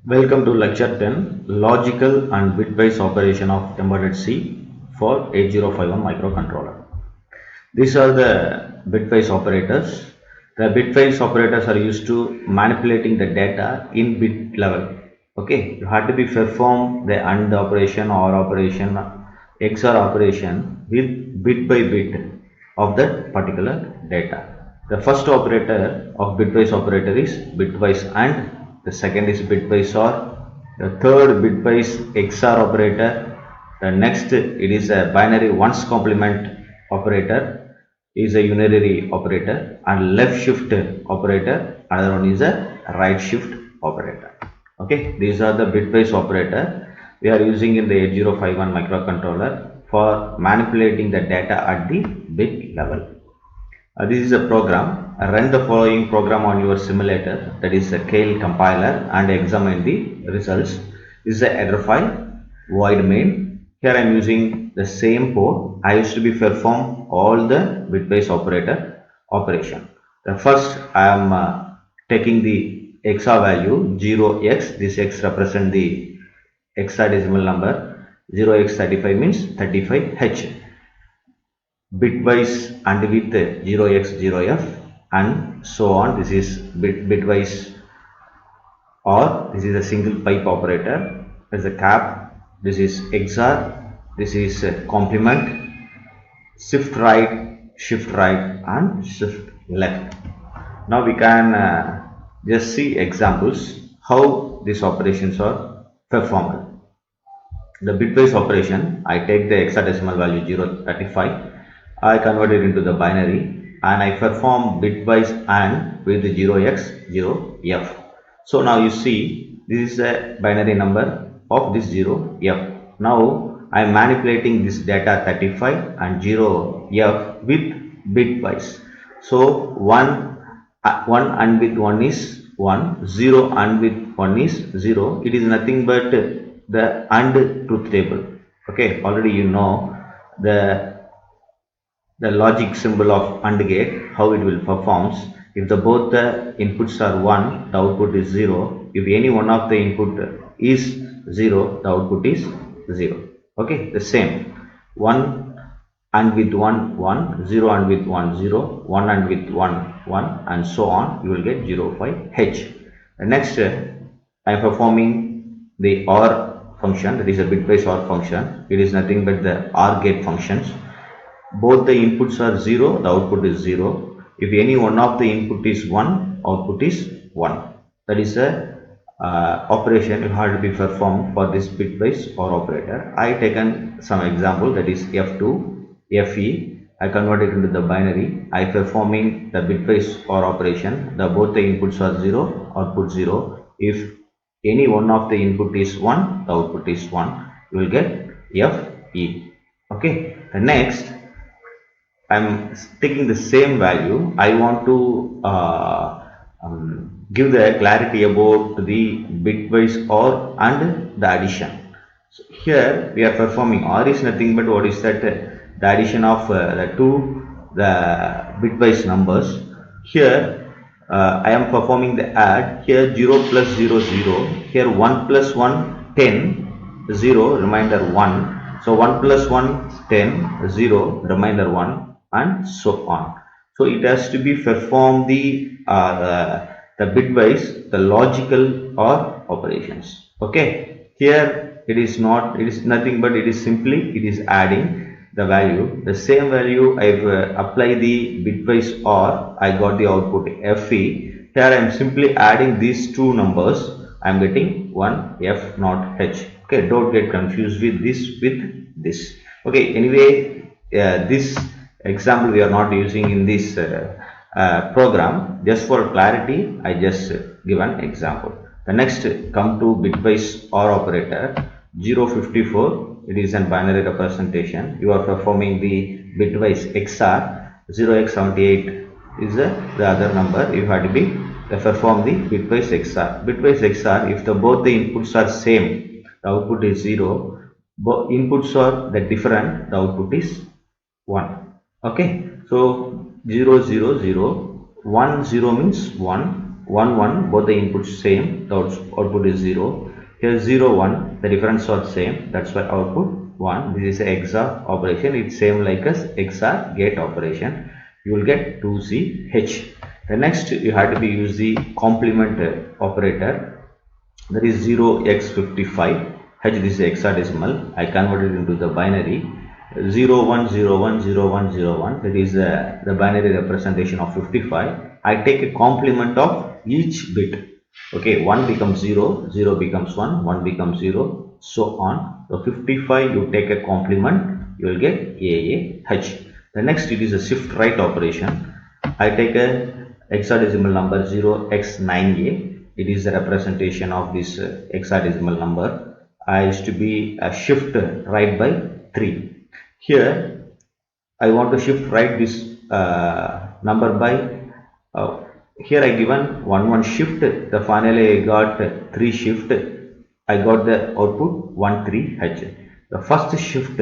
Welcome to Lecture 10 Logical and Bitwise Operation of Embedded C for 8051 Microcontroller. These are the bitwise operators. The bitwise operators are used to manipulating the data in bit level. Okay, you have to be perform the AND operation, OR operation, XOR operation with bit by bit of that particular data. The first operator of bitwise operator is bitwise AND. The second is bitwise OR. The third bitwise XOR operator. The next it is a binary ones complement operator is a unary operator, and left shift operator, another one is a right shift operator. Okay, these are the bitwise operator we are using in the 8051 microcontroller for manipulating the data at the bit level. This is a program. Run the following program on your simulator, that is a Kale compiler, and examine the results. This is a header file, void main. Here I am using the same code I used to be perform all the bitwise operator operation. The first I am taking the XOR value 0x. This x represent the hexadecimal number. 0x35 means 35h. Bitwise and with 0x0f and so on. This is bitwise, or this is a single pipe operator as a cap. This is XOR, this is a complement, shift right, and shift left. Now we can just see examples how these operations are performed. The bitwise operation, I take the hexadecimal value 035, I convert it into the binary, and I perform bitwise AND with 0x0f. So now you see this is a binary number of this 0f. Now I am manipulating this data 35 and 0f with bitwise. So 1 AND with 1 is 1, 0 AND with 1 is 0. It is nothing but the AND truth table. Okay, already you know the logic symbol of AND gate, how it will performs. If both the inputs are 1, the output is 0. If any one of the input is 0, the output is 0. Okay, the same. 1 AND with 1, 1, 0 AND with 1, 0, 1 AND with 1, 1, and so on. You will get 05H. Next, I am performing the OR function, that is a bitwise OR function. It is nothing but the OR gate functions. Both the inputs are 0, the output is 0. If any one of the input is 1, output is 1. That is a operation you have to be performed for this bitwise OR operator. I taken some example, that is F2, FE. I convert it into the binary. I performing the bitwise OR operation. Both the inputs are 0, output 0. If any one of the input is 1, the output is 1. You will get FE. Okay. The next, I am taking the same value. I want to give the clarity about the bitwise OR and the addition. So here we are performing OR is nothing but what is that the addition of the bitwise numbers. Here I am performing the add. Here 0 plus 0 0. Here 1 plus 1 10, 0 remainder 1. So 1 plus 1 10, 0 remainder 1, and so on. So it has to be perform the bitwise, the logical OR operations. Okay, here it is nothing but it is simply it is adding the value. The same value I've apply the bitwise OR, I got the output FE. Here I am simply adding these two numbers. I am getting 1 F not H. Okay, don't get confused with this. Okay, anyway, this example we are not using in this program. Just for clarity, I just give an example. The next, come to bitwise OR operator 054. It is a binary representation. You are performing the bitwise XOR. 0x78 is the other number. You have to be perform the bitwise XOR. Bitwise XOR, if both the inputs are same, the output is 0. Both inputs are the different, the output is 1. Okay, so 0 0 0 1 0 means 1, 1 1, both the inputs same, the output is 0. Here 0 1, the difference are same, that's why output 1. This is a XOR operation, it's same like as XOR gate operation. You will get 2CH. The next you have to be use the complement operator, that is 0x55. H, this is hexadecimal. I converted into the binary. 01010101, that is the binary representation of 55. I take a complement of each bit. Okay, 1 becomes 0, 0 becomes 1, 1 becomes 0, so on. So 55 you take a complement, you will get AAH. The next, it is a shift right operation. I take a hexadecimal number 0x9A. It is the representation of this hexadecimal number. I used to be a shift right by 3. Here I want to shift right this number by here I given 1 shift, the finally I got 3 shift, I got the output 13H. The first shift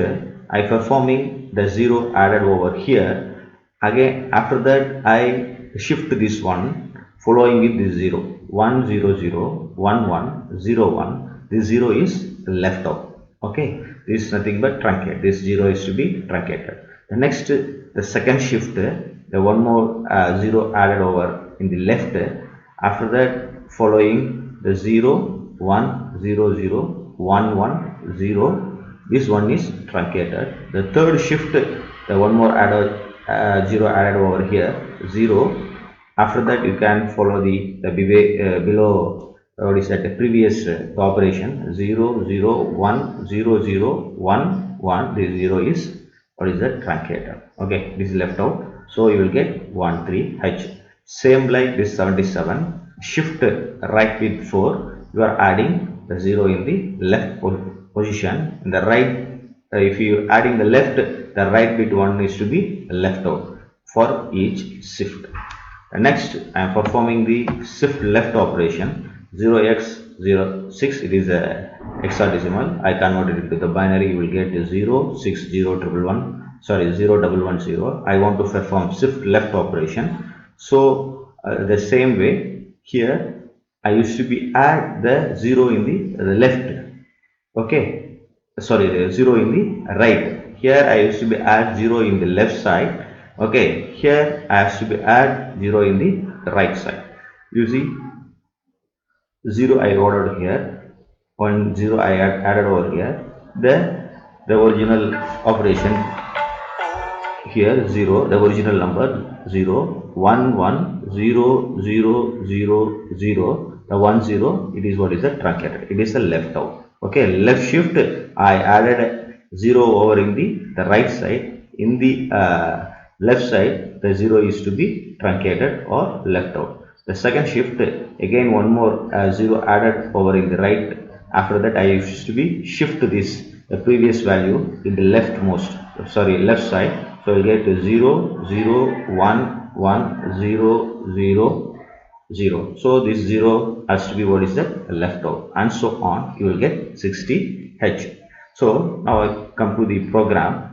I performing the 0 added over here. Again after that I shift this one following with this 0, 1 0 0 1 1 0 1. This 0 is left out. Okay, this is nothing but truncate. This 0 is to be truncated. The next, the second shift, the one more 0 added over in the left. After that, following the 0 1 0 0 1 1 0. This one is truncated. The third shift, the one more added 0 added over here, 0. After that, you can follow the below. What is that, the previous operation 0 0 1 0 0 1 1. This 0 is what is that, truncated. Okay, this is left out, so you will get 13H. Same like this 77, shift right with 4, you are adding the 0 in the left position. In the right, if you adding the left, the right bit 1 is to be left out for each shift. Next, I am performing the shift left operation. 0x06, it is a hexadecimal. I converted it to the binary, you will get 0 6 0 1 sorry 0 1 1 0. I want to perform shift left operation, so the same way here I used to be add the 0 in the left. Okay, sorry, the 0 in the right. Here I used to be add 0 in the left side. Okay, here I have to be add 0 in the right side. You see, 0 I wrote out here, 1 0 I added over here. The original operation here 0, the original number 0 1 1 0 0 0 0, the 1 0, it is what is the truncated, it is the left out. Okay, left shift I added 0 over in the right side. In the left side, the 0 is to be truncated or left out. The second shift, again one more 0 added over in the right. After that I used to be shift this the previous value in the left side. So you get 0 0 1 1 0 0 0. So this 0 has to be what is the left out, and so on. You will get 60H. So now I come to the program.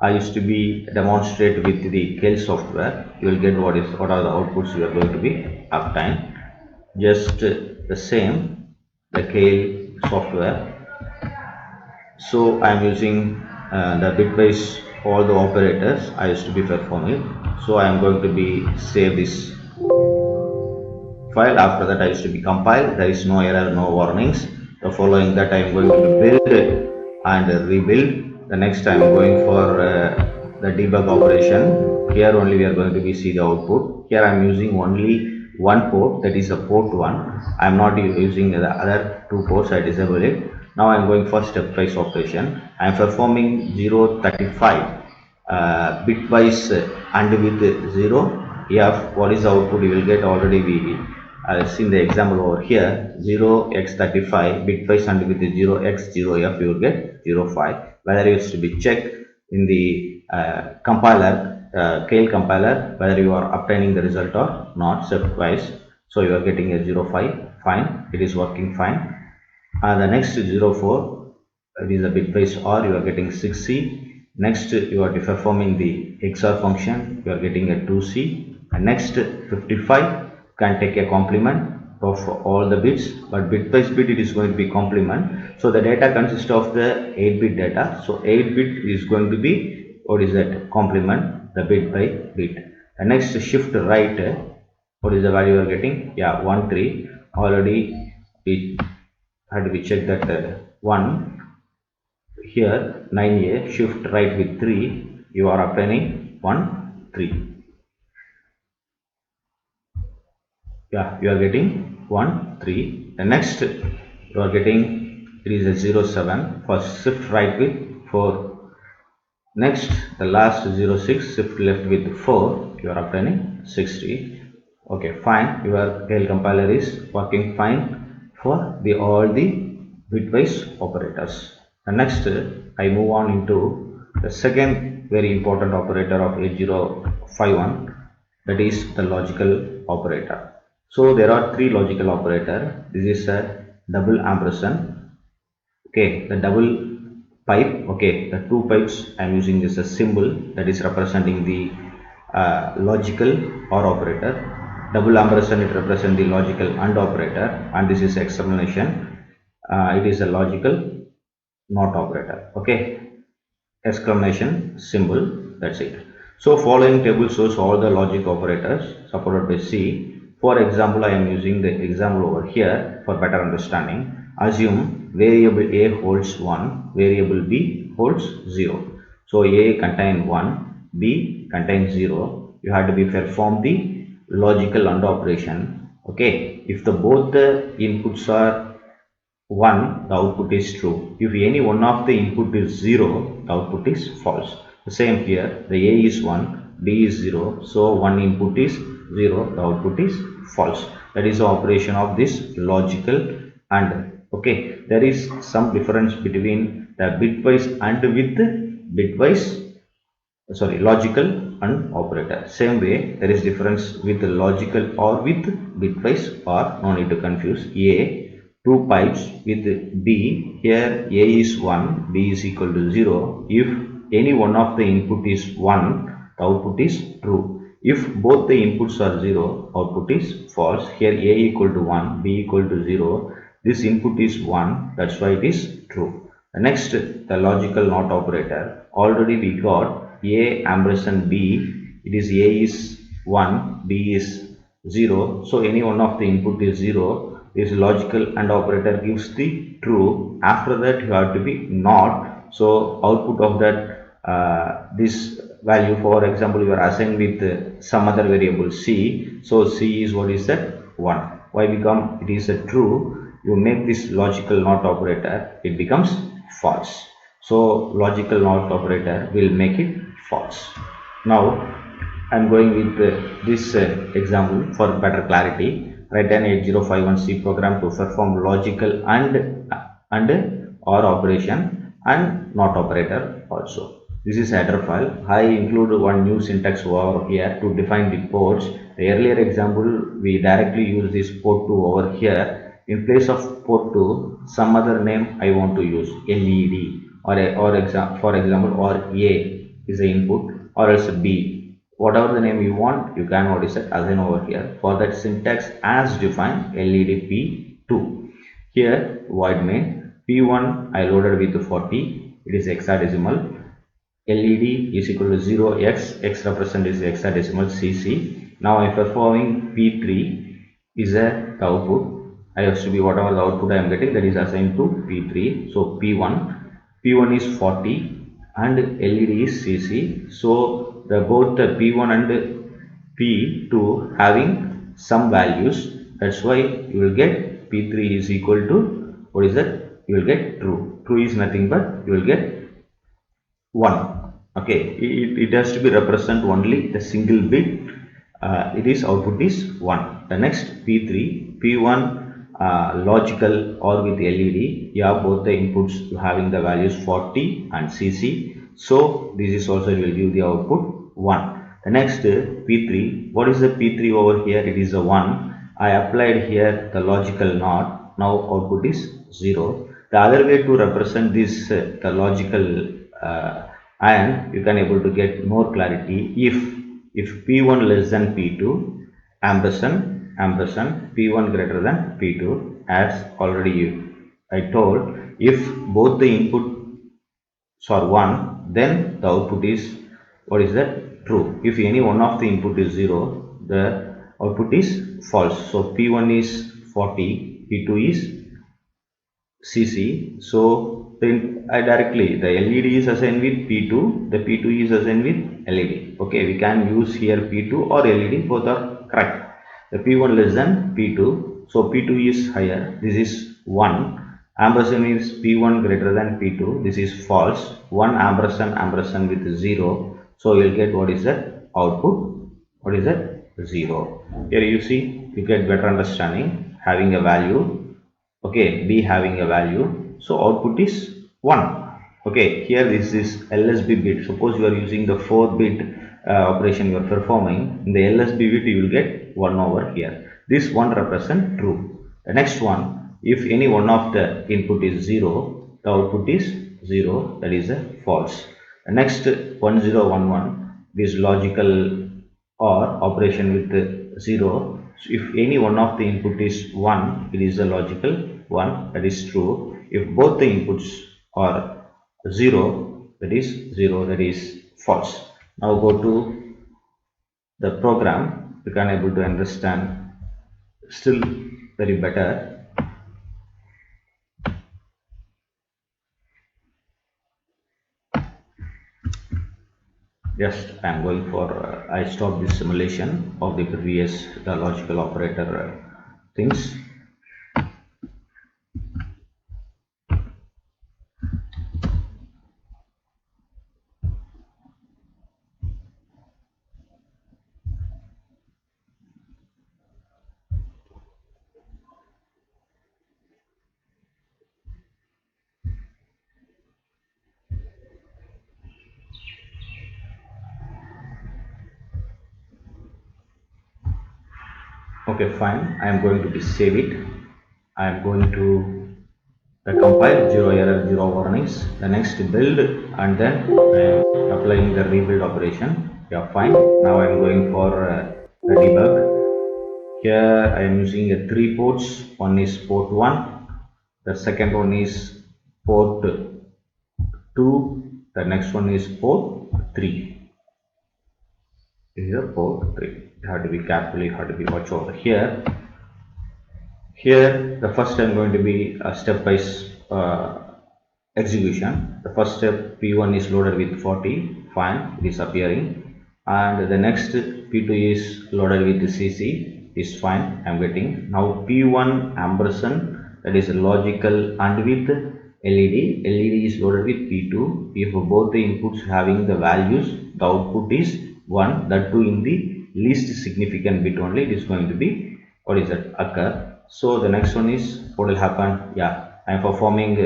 I used to be demonstrate with the Kale software. You will get what are the outputs you are going to be obtained. Just the same, the Kale software. So I am using the Bitwise, all the operators I used to be performing. So I am going to be save this file. After that I used to be compiled. There is no error, no warnings. The following that I am going to build and rebuild. The next I am going for the debug operation. Here only we are going to be see the output. Here I am using only one port, that is a port 1. I am not using the other 2 ports. I disable it. Now I am going for stepwise operation. I am performing 035 bitwise and with 0 f. What is the output you will get? Already we seen the example over here. 0x35 bitwise and with 0x0f you will get 05. Whether it is to be checked in the compiler, Kale compiler, whether you are obtaining the result or not stepwise. So you are getting a 05, fine, it is working fine. The next 04, it is a bitwise OR, you are getting 6C. Next you are performing the XOR function, you are getting a 2C. And next 55, can take a complement of all the bits, but bitwise bit it is going to be complement. So the data consists of the 8-bit data. So 8-bit is going to be, what is that, complement the bit by bit. The next shift right, what is the value you are getting? Yeah, 1 3. Already we had to check that 1 here 9a, shift right with 3, you are obtaining 1 3. Yeah, you are getting 1 3. The next you are getting, it is a 0 7 for shift right with 4. Next, the last 0 6, shift left with 4, you are obtaining 60. Okay, fine. Your tail compiler is working fine for the all the bitwise operators. The next, I move on into the second very important operator of 8051, that is the logical operator. So there are three logical operator. This is a double ampersand. Okay, the double pipe. Okay, the two pipes I am using is a symbol that is representing the logical or operator. Double ampersand, it represents the logical and operator, and this is explanation. It is a logical not operator. Okay, exclamation symbol, that's it. So following table shows all the logic operators supported by C. For example, I am using the example over here for better understanding. Assume variable A holds 1, variable B holds 0. So A contains 1, B contains 0. You have to be perform the logical AND operation. Okay, if the both the inputs are 1, the output is true. If any one of the input is 0, the output is false. The same here, the A is 1, B is 0, so one input is 0, the output is false. That is the operation of this logical AND. Okay, there is some difference between the bitwise AND with bitwise, sorry, logical and operator. Same way, there is difference with the logical or with bitwise or, no need to confuse. A, two pipes with B. Here A is 1, B is equal to 0. If any one of the input is 1, the output is true. If both the inputs are 0, output is false. Here A equal to 1, B equal to 0. This input is 1, that's why it is true. The next, the logical not operator. Already we got A ampersand B. It is A is 1, B is 0. So any one of the input is 0. This logical AND operator gives the true. After that you have to be not. So output of that this value, for example, you are assigned with some other variable C. So C is, what is that, 1. Why become it is a true? You make this logical not operator, it becomes false. So logical not operator will make it false. Now I am going with this example for better clarity. Write an 8051 C program to perform logical and or operation and not operator also. This is header file. I include one new syntax over here to define the ports. The earlier example we directly use this port 2 over here. In place of port 2, some other name I want to use, LED for example, or A is the input, or else B. Whatever the name you want, you can, what is that, assign over here. For that syntax as defined, LED P2. Here void main P1 I loaded with 40, it is hexadecimal. LED is equal to 0x, x represent is hexadecimal CC. Now I am performing P3 is the output. I have to be whatever the output I am getting, that is assigned to P3. So P1 is 40 and LED is CC. So the both the P1 and P2 having some values. That's why you will get P3 is equal to, what is that? You will get true. True is nothing but you will get 1. Okay, it has to be represent only the single bit. It is output is 1. The next P3, P1 logical or with LED, yeah, both the inputs having the values 40 and CC. So this is also will give the output 1. The next P3, what is the P3 over here? It is a 1. I applied here the logical NOT. Now output is 0. The other way to represent this the logical and you can able to get more clarity if P1 less than P2, ampersand ampersand P1 greater than P2. As already I told, if both the inputs are 1, then the output is, what is that? True. If any one of the input is 0, the output is false. So P1 is 40, P2 is CC. So then I directly, the LED is assigned with P2, the P2 is assigned with LED. Okay, we can use here P2 or LED, both are correct. The P1 less than P2, so P2 is higher, this is 1. Ampersand is P1 greater than P2, this is false. 1 ampersand with 0, so you will get, what is that? Output, what is that? 0. Here you see, you get better understanding, having a value. Okay, b having a value, so output is 1. Okay, here this is LSB bit. Suppose you are using the 4-bit operation you are performing, in the LSB bit you will get 1 over here. This 1 represent true. The next one, if any one of the input is 0, the output is 0, that is a false. The next 1011, this logical or operation with the 0. So if any one of the input is 1, it is a logical 1, that is true. If both the inputs are 0, that is 0, that is false. Now go to the program, you can able to understand still very better. Just I am going for I stop this simulation of the previous the logical operator things. Okay, fine. I am going to be save it. I am going to the compile, 0 error, 0 warnings. The next build, and then I am applying the rebuild operation. Yeah, fine. Now I am going for the debug. Here I am using 3 ports. One is port 1. The second one is port 2. The next one is port 3. This is a port 3. You have to be carefully, you have to be watch over here. Here the first I'm going to be a stepwise execution. The first step, P1 is loaded with 40, fine, it is appearing, and the next P2 is loaded with CC, is fine, I'm getting. Now P1 ampersand, that is logical, and with LED is loaded with P2. If both the inputs having the values, the output is 1, that too in the least significant bit only, it is going to be, what is that, occur. So the next one is, what will happen? Yeah, I am performing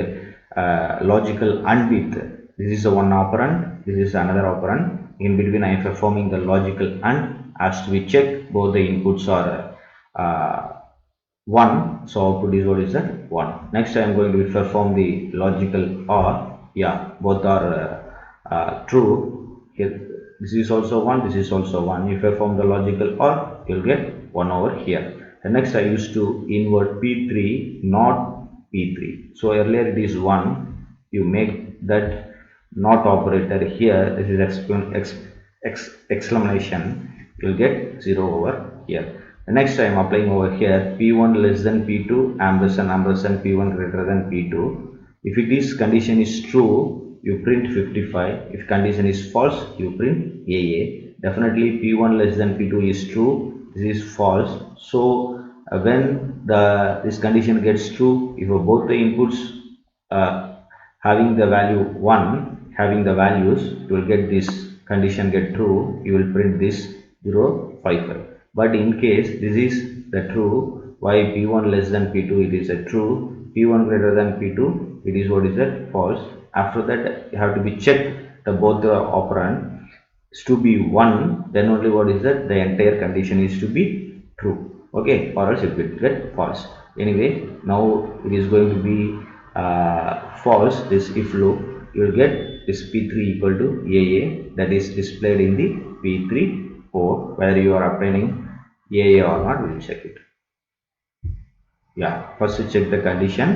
logical AND with, this is a one operand, this is another operand. In between I am performing the logical AND, as to be checked both the inputs are 1, so output is, what is that, 1. Next I am going to perform the logical OR. Yeah, both are true. Here this is also 1, this is also 1. You perform the logical OR, you will get 1 over here. The next I used to invert P3, not P3. So earlier it is 1. You make that not operator here. This is exclamation. You will get 0 over here. The next I am applying over here P1 less than P2, ampersand P1 greater than P2. If it is condition is true, you print 55. If condition is false, you print AA. Definitely P1 less than P2 is true. This is false. So when this condition gets true, if both the inputs having the value 1, having the values, you will get this condition get true, you will print this 0, 5, 5. But in case this is the true, why P1 less than P2 it is a true, P1 greater than P2 it is, what is that, false. After that you have to be checked the both the operand is to be 1, then only, what is that, the entire condition is to be true. Okay, or else it will get false. Anyway, now it is going to be false, this if loop. You will get this P3 equal to AA, that is displayed in the P3 port. Whether you are obtaining AA or not, we will check it. Yeah, first you check the condition.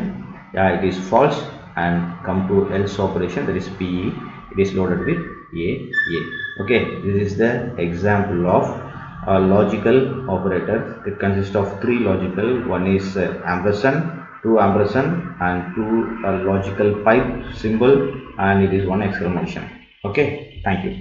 Yeah, it is false and come to else operation, that is PE. It is loaded with A. Okay, this is the example of a logical operator. It consists of three logical. One is ampersand, two ampersand, and two logical pipe symbol, and it is one exclamation. Okay, thank you.